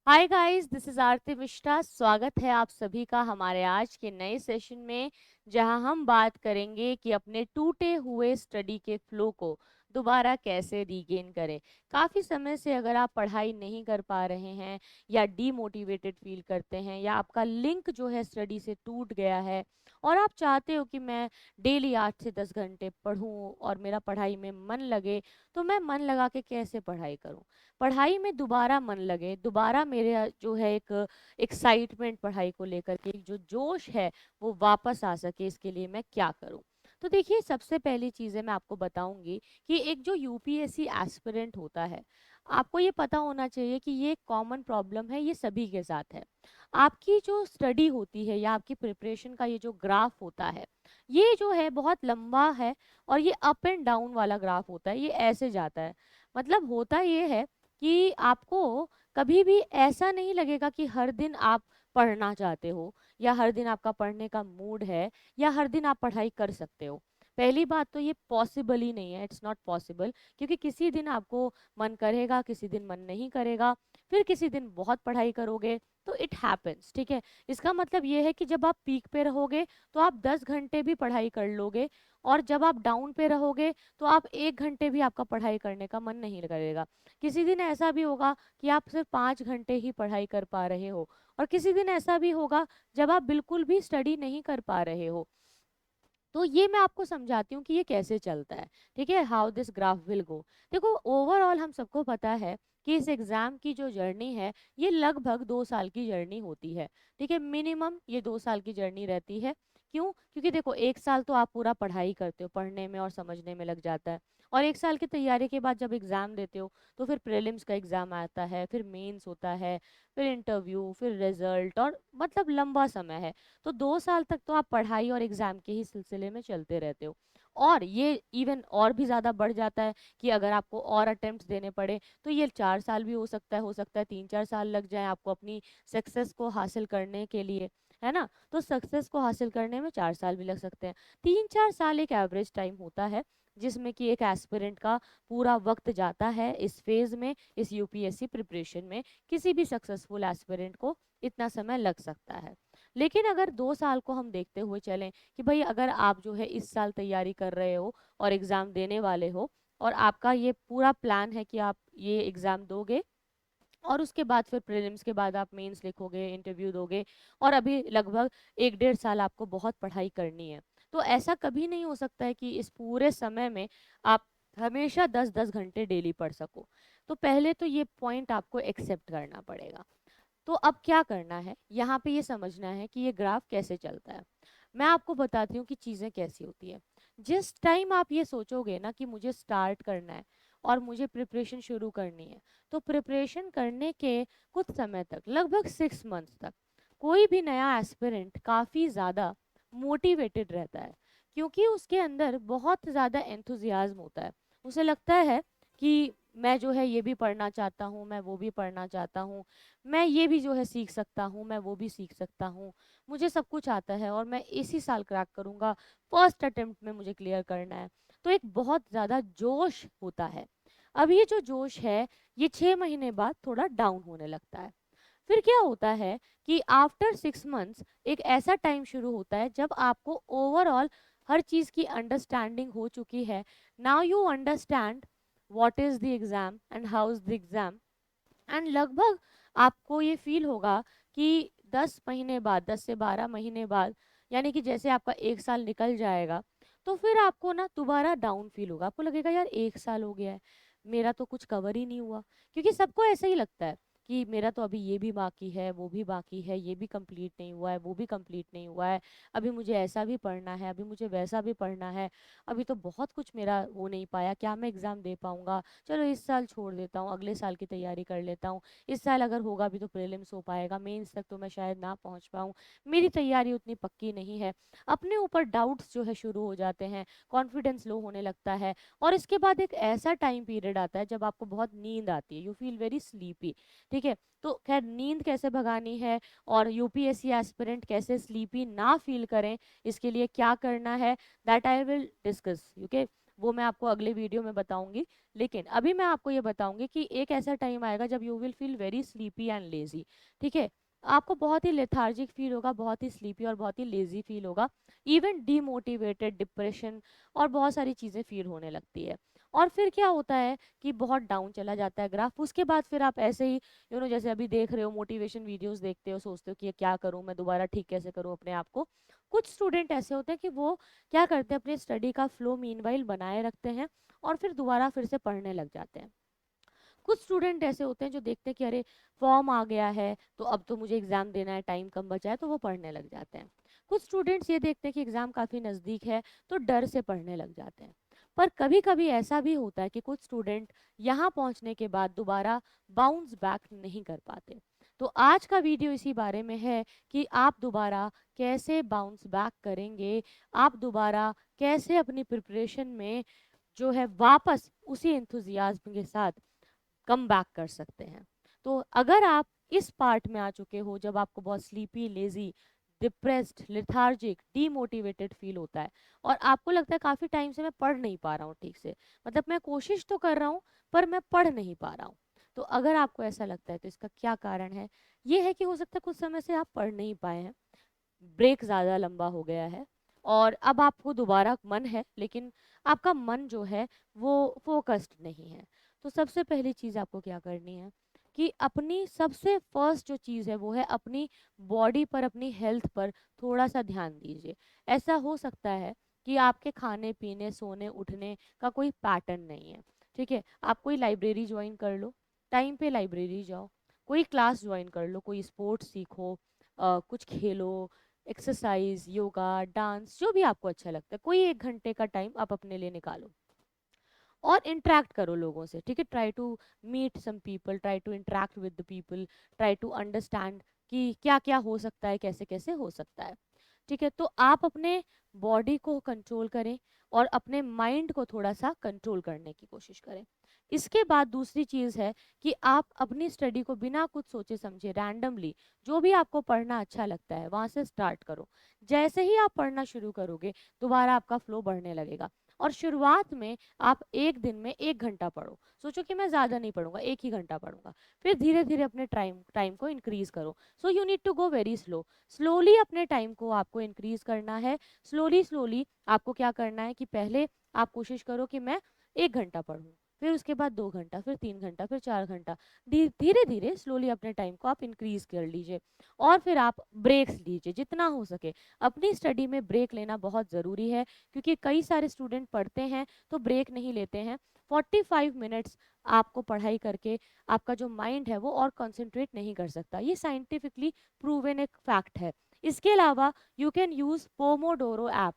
Hi guys, this is आरती मिश्रा। स्वागत है आप सभी का हमारे आज के नए सेशन में, जहां हम बात करेंगे कि अपने टूटे हुए स्टडी के फ्लो को दोबारा कैसे रीगेन करें। काफ़ी समय से अगर आप पढ़ाई नहीं कर पा रहे हैं या डीमोटिवेटेड फील करते हैं या आपका लिंक जो है स्टडी से टूट गया है और आप चाहते हो कि मैं डेली 8 से 10 घंटे पढूं और मेरा पढ़ाई में मन लगे, तो मैं मन लगा के कैसे पढ़ाई करूं, पढ़ाई में दोबारा मन लगे, दोबारा मेरे जो है एक एक्साइटमेंट पढ़ाई को लेकर के, जो जोश है वो वापस आ सके, इसके लिए मैं क्या करूं। तो देखिए, सबसे पहली चीज़ है मैं आपको बताऊंगी कि एक जो यूपीएससी एस्पिरेंट होता है, आपको ये पता होना चाहिए कि ये कॉमन प्रॉब्लम है, ये सभी के साथ है। आपकी जो स्टडी होती है या आपकी प्रिपरेशन का ये जो ग्राफ होता है, ये जो है बहुत लंबा है और ये अप एंड डाउन वाला ग्राफ होता है, ये ऐसे जाता है। मतलब होता ये है कि आपको कभी भी ऐसा नहीं लगेगा कि हर दिन आप पढ़ना चाहते हो या हर दिन आपका पढ़ने का मूड है या हर दिन आप पढ़ाई कर सकते हो। पहली बात तो ये पॉसिबल ही नहीं है, इट्स नॉट पॉसिबल, क्योंकि किसी दिन आपको मन करेगा, किसी दिन मन नहीं करेगा, फिर किसी दिन बहुत पढ़ाई करोगे, तो इट हैपेंस। ठीक है, इसका मतलब ये है कि जब आप पीक पे रहोगे तो आप 10 घंटे भी पढ़ाई कर लोगे, और जब आप डाउन पे रहोगे तो आप 1 घंटे भी आपका पढ़ाई करने का मन नहीं करेगा। किसी दिन ऐसा भी होगा कि आप सिर्फ 5 घंटे ही पढ़ाई कर पा रहे हो, और किसी दिन ऐसा भी होगा जब आप बिल्कुल भी स्टडी नहीं कर पा रहे हो। तो ये मैं आपको समझाती हूँ कि ये कैसे चलता है। ठीक है, how this graph will go. देखो, ओवरऑल हम सबको पता है कि इस एग्जाम की जो जर्नी है, ये लगभग 2 साल की जर्नी होती है। ठीक है, मिनिमम ये 2 साल की जर्नी रहती है। क्यों? क्योंकि देखो, 1 साल तो आप पूरा पढ़ाई करते हो, पढ़ने में और समझने में लग जाता है, और 1 साल की तैयारी के बाद जब एग्जाम देते हो तो फिर प्रीलिम्स का एग्जाम आता है, फिर मेंस होता है, फिर इंटरव्यू, फिर रिजल्ट, और मतलब लंबा समय है। तो 2 साल तक तो आप पढ़ाई और एग्जाम के ही सिलसिले में चलते रहते हो। और ये इवन और भी ज़्यादा बढ़ जाता है कि अगर आपको और अटेम्प्ट्स देने पड़े तो ये 4 साल भी हो सकता है 3-4 साल लग जाए आपको अपनी सक्सेस को हासिल करने के लिए, है ना। तो सक्सेस को हासिल करने में 4 साल भी लग सकते हैं। 3-4 साल एक एवरेज टाइम होता है जिसमें कि एक एस्पिरेंट का पूरा वक्त जाता है इस फेज में, इस यूपीएससी प्रिपरेशन में। किसी भी सक्सेसफुल एस्पिरेंट को इतना समय लग सकता है। लेकिन अगर 2 साल को हम देखते हुए चलें कि भाई, अगर आप जो है इस साल तैयारी कर रहे हो और एग्ज़ाम देने वाले हो, और आपका ये पूरा प्लान है कि आप ये एग्ज़ाम दोगे और उसके बाद फिर प्रीलिम्स के बाद आप मेंस लिखोगे, इंटरव्यू दोगे, और अभी लगभग 1-1.5 साल आपको बहुत पढ़ाई करनी है, तो ऐसा कभी नहीं हो सकता है कि इस पूरे समय में आप हमेशा 10-10 घंटे डेली पढ़ सको। तो पहले तो ये पॉइंट आपको एक्सेप्ट करना पड़ेगा। तो अब क्या करना है, यहाँ पे ये समझना है कि ये ग्राफ कैसे चलता है। मैं आपको बताती हूँ कि चीज़ें कैसी होती है। जिस टाइम आप ये सोचोगे ना कि मुझे स्टार्ट करना है और मुझे प्रिपरेशन शुरू करनी है, तो प्रिपरेशन करने के कुछ समय तक, लगभग 6 मंथ्स तक, कोई भी नया एस्पिरेंट काफ़ी ज़्यादा मोटिवेटेड रहता है, क्योंकि उसके अंदर बहुत ज़्यादा एंथुजियाज्म होता है। उसे लगता है कि मैं जो है ये भी पढ़ना चाहता हूँ, मैं वो भी पढ़ना चाहता हूँ, मैं ये भी जो है सीख सकता हूँ, मैं वो भी सीख सकता हूँ, मुझे सब कुछ आता है और मैं इसी साल क्रैक करूँगा, फर्स्ट अटेम्प्ट में मुझे क्लियर करना है। तो एक बहुत ज़्यादा जोश होता है। अब ये जो जोश है, ये 6 महीने बाद थोड़ा डाउन होने लगता है। फिर क्या होता है कि आफ्टर 6 मंथ्स एक ऐसा टाइम शुरू होता है जब आपको ओवरऑल हर चीज़ की अंडरस्टैंडिंग हो चुकी है। Now you understand what is the exam and how is the exam, and लगभग आपको ये फील होगा कि 10 महीने बाद, 10 से 12 महीने बाद, यानी कि जैसे आपका 1 साल निकल जाएगा, तो फिर आपको ना दोबारा डाउन फील होगा। आपको लगेगा यार 1 साल हो गया है, मेरा तो कुछ कवर ही नहीं हुआ। क्योंकि सबको ऐसा ही लगता है कि मेरा तो अभी ये भी बाकी है, वो भी बाकी है, ये भी कंप्लीट नहीं हुआ है, वो भी कंप्लीट नहीं हुआ है, अभी मुझे ऐसा भी पढ़ना है, अभी मुझे वैसा भी पढ़ना है, अभी तो बहुत कुछ मेरा हो नहीं पाया, क्या मैं एग्ज़ाम दे पाऊँगा, चलो इस साल छोड़ देता हूँ, अगले साल की तैयारी कर लेता हूँ, इस साल अगर होगा भी तो प्रीलिम्स हो पाएगा, मेंस तक तो मैं शायद ना पहुँच पाऊँ, मेरी तैयारी उतनी पक्की नहीं है। अपने ऊपर डाउट्स जो है शुरू हो जाते हैं, कॉन्फिडेंस लो होने लगता है, और इसके बाद एक ऐसा टाइम पीरियड आता है जब आपको बहुत नींद आती है, यू फील वेरी स्लीपी। ठीक है, तो खैर, नींद कैसे भगानी है और यूपीएससी एस्पिरेंट कैसे स्लीपी ना फील करें, इसके लिए क्या करना है, that I will discuss. Okay, वो मैं आपको अगले वीडियो में बताऊंगी। लेकिन अभी मैं आपको ये बताऊंगी कि एक ऐसा टाइम आएगा जब you will feel very sleepy and lazy. ठीक है, आपको बहुत ही लेथार्जिक फील होगा, बहुत ही स्लीपी और बहुत ही लेजी फील होगा, इवन डीमोटिवेटेड, डिप्रेशन और बहुत सारी चीज़ें फील होने लगती है। और फिर क्या होता है कि बहुत डाउन चला जाता है ग्राफ। उसके बाद फिर आप ऐसे ही जैसे अभी देख रहे हो, मोटिवेशन वीडियोस देखते हो, सोचते हो कि ये क्या करूं मैं, दोबारा ठीक कैसे करूं अपने आप को। कुछ स्टूडेंट ऐसे होते हैं कि वो क्या करते हैं, अपने स्टडी का फ्लो मीनवाइल बनाए रखते हैं और फिर दोबारा फिर से पढ़ने लग जाते हैं। कुछ स्टूडेंट ऐसे होते हैं जो देखते हैं कि अरे फॉर्म आ गया है तो अब तो मुझे एग्जाम देना है, टाइम कम बचा है, तो वो पढ़ने लग जाते हैं। कुछ स्टूडेंट्स ये देखते हैं कि एग्जाम काफ़ी नज़दीक है तो डर से पढ़ने लग जाते हैं। पर कभी कभी ऐसा भी होता है कि कुछ स्टूडेंट यहाँ पहुँचने के बाद दोबारा बाउंस बैक नहीं कर पाते। तो आज का वीडियो इसी बारे में है कि आप दोबारा कैसे बाउंस बैक करेंगे, आप दोबारा कैसे अपनी प्रिपरेशन में जो है वापस उसी इंथुजियाज्म के साथ कम बैक कर सकते हैं। तो अगर आप इस पार्ट में आ चुके हो जब आपको बहुत sleepy, lazy, depressed, lethargic, demotivated feel होता है और आपको लगता है काफ़ी टाइम से मैं पढ़ नहीं पा रहा हूँ ठीक से, मतलब मैं कोशिश तो कर रहा हूँ पर मैं पढ़ नहीं पा रहा हूँ, तो अगर आपको ऐसा लगता है तो इसका क्या कारण है? ये है कि हो सकता है कुछ समय से आप पढ़ नहीं पाए हैं, ब्रेक ज़्यादा लंबा हो गया है और अब आपको दोबारा मन है लेकिन आपका मन जो है वो फोकस्ड नहीं है। तो सबसे पहली चीज़ आपको क्या करनी है कि अपनी सबसे फर्स्ट जो चीज़ है वो है अपनी बॉडी पर, अपनी हेल्थ पर थोड़ा सा ध्यान दीजिए। ऐसा हो सकता है कि आपके खाने पीने, सोने उठने का कोई पैटर्न नहीं है। ठीक है, आप कोई लाइब्रेरी ज्वाइन कर लो, टाइम पे लाइब्रेरी जाओ, कोई क्लास ज्वाइन कर लो, कोई स्पोर्ट्स सीखो, कुछ खेलो, एक्सरसाइज, योगा, डांस, जो भी आपको अच्छा लगता है, कोई 1 घंटे का टाइम आप अपने लिए निकालो और इंटरेक्ट करो लोगों से। ठीक है, try to meet some people, try to interact with the people, try to understand कि क्या क्या हो सकता है, कैसे कैसे हो सकता है। ठीक है, तो आप अपने बॉडी को कंट्रोल करें और अपने माइंड को थोड़ा सा कंट्रोल करने की कोशिश करें। इसके बाद दूसरी चीज़ है कि आप अपनी स्टडी को बिना कुछ सोचे समझे रैंडमली जो भी आपको पढ़ना अच्छा लगता है वहाँ से स्टार्ट करो। जैसे ही आप पढ़ना शुरू करोगे दोबारा आपका फ्लो बढ़ने लगेगा। और शुरुआत में आप एक दिन में 1 घंटा पढ़ो, सोचो कि मैं ज़्यादा नहीं पढ़ूंगा, 1 ही घंटा पढ़ूंगा। फिर धीरे धीरे अपने टाइम टाइम को इंक्रीज करो। So you need to go very slow, slowly अपने टाइम को आपको इंक्रीज करना है। स्लोली स्लोली आपको क्या करना है कि पहले आप कोशिश करो कि मैं 1 घंटा पढूं, फिर उसके बाद 2 घंटा, फिर 3 घंटा, फिर 4 घंटा। धीरे धीरे स्लोली अपने टाइम को आप इंक्रीज कर लीजिए और फिर आप ब्रेक्स लीजिए जितना हो सके। अपनी स्टडी में ब्रेक लेना बहुत ज़रूरी है क्योंकि कई सारे स्टूडेंट पढ़ते हैं तो ब्रेक नहीं लेते हैं। 45 मिनट्स आपको पढ़ाई करके आपका जो माइंड है वो और कंसंट्रेट नहीं कर सकता, ये साइंटिफिकली प्रूवन एक फैक्ट है। इसके अलावा you can use Pomodoro app,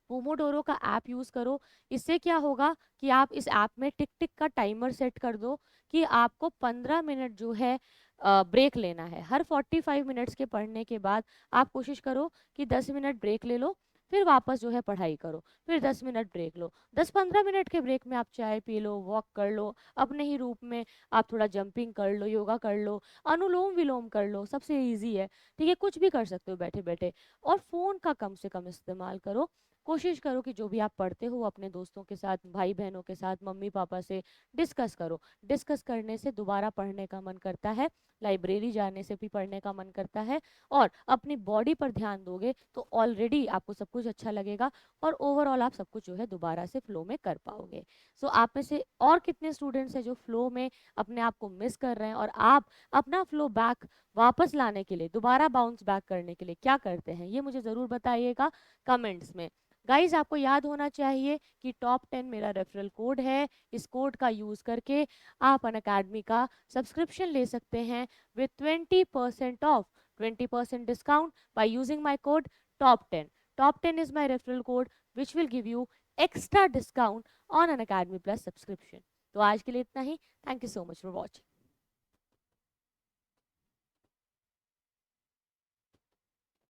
Pomodoro का ऐप यूज़ करो। इससे क्या होगा कि आप इस ऐप में टिक टिक का टाइमर सेट कर दो कि आपको 15 मिनट जो है ब्रेक लेना है। हर 45 मिनट्स के पढ़ने के बाद आप कोशिश करो कि 10 मिनट ब्रेक ले लो, फिर वापस जो है पढ़ाई करो, फिर 10 मिनट ब्रेक लो। 10-15 मिनट के ब्रेक में आप चाय पी लो, वॉक कर लो, अपने ही रूप में आप थोड़ा जंपिंग कर लो, योगा कर लो, अनुलोम विलोम कर लो, सबसे ईजी है। ठीक है, कुछ भी कर सकते हो बैठे बैठे। और फ़ोन का कम से कम इस्तेमाल करो। कोशिश करो कि जो भी आप पढ़ते हो अपने दोस्तों के साथ, भाई बहनों के साथ, मम्मी पापा से डिस्कस करो। डिस्कस करने से दोबारा पढ़ने का मन करता है, लाइब्रेरी जाने से भी पढ़ने का मन करता है। और अपनी बॉडी पर ध्यान दोगे तो ऑलरेडी आपको सब कुछ अच्छा लगेगा और ओवरऑल आप सब कुछ जो है दोबारा से फ्लो में कर पाओगे। सो आप में से और कितने स्टूडेंट्स हैं जो फ्लो में अपने आप को मिस कर रहे हैं और आप अपना फ्लो बैक वापस लाने के लिए, दोबारा बाउंस बैक करने के लिए क्या करते हैं, ये मुझे ज़रूर बताइएगा कमेंट्स में। गाइज आपको याद होना चाहिए कि टॉप 10 मेरा रेफरल कोड है। इस कोड का यूज़ करके आप अनअकैडमी का सब्सक्रिप्शन ले सकते हैं with 20% off, 20% discount by using my code top 10। Top 10 is my referral code which will give you extra discount on Unacademy plus subscription. तो आज के लिए इतना ही। Thank you so much for watching.